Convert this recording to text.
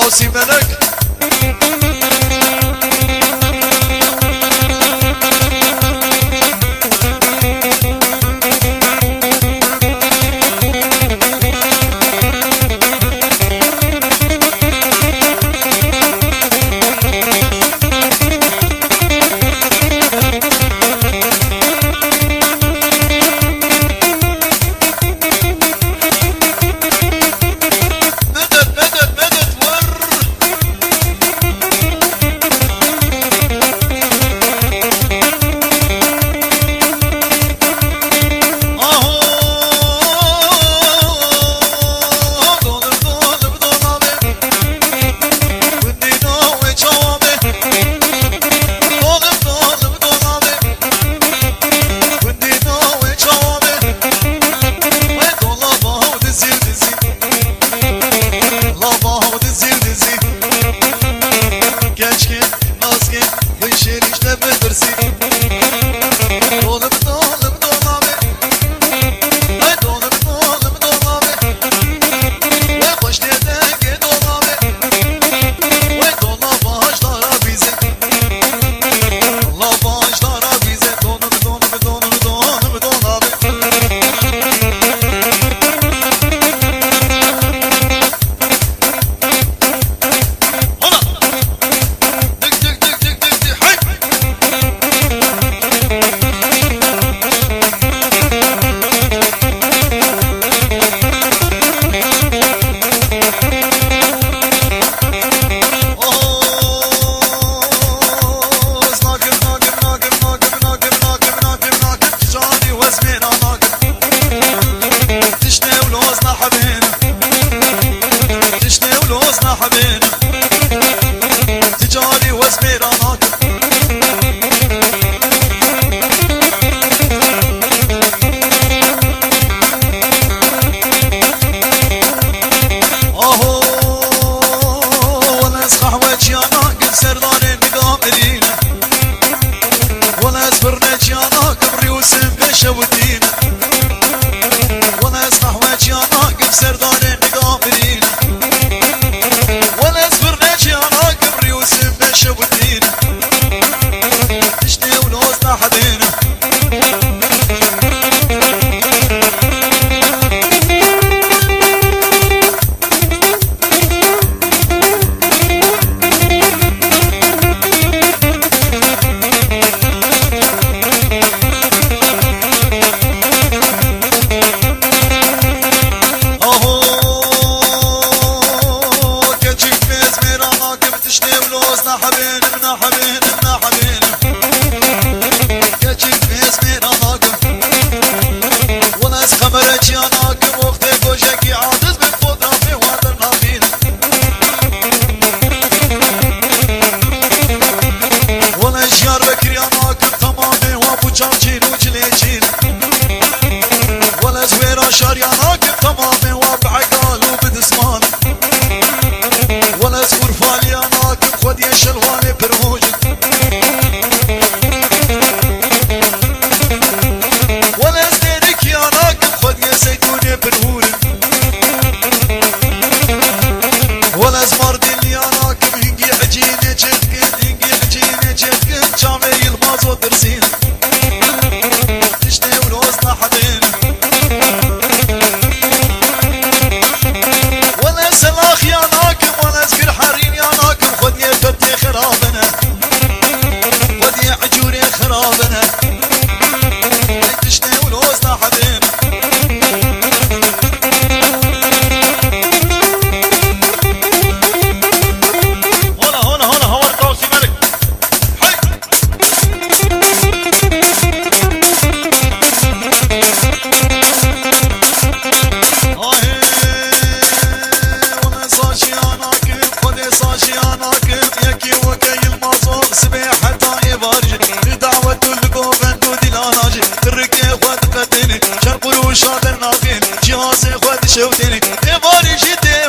قاسي ملك تجاري وزميرانات اهو ولا اسخح وجيانا قد سردان نظام الينا ولا اسفرنا جيانا قبري وسم بشودينا ولا اسخح وجيانا قد سردان نظام الينا شبتينا تشتي ولوزنا حدينا اهو كجيك بيز ميرانا كم تشتي ولوزنا حبينا شاري راكب تمامي وبعقال وبدسمان ولا زغور فالي راكب خد يا شلواني برهوجي ولا زدينك يا راكب خد يا زيتوني برهوري ولا زمردين يا راكب هنجي عجيني جدكن شامي الماز ودرسين تشتي ولوزنا حدين سلاخ يا ناكم وانا اذكر حرين يا ناكم خذ يا فتي خرابنا خذ يا عجوري خرابنا تشتي ولوزنا حبيب هنا هور قوسي ملك شادر ناقين جهازي خود شوتيني يباري جدي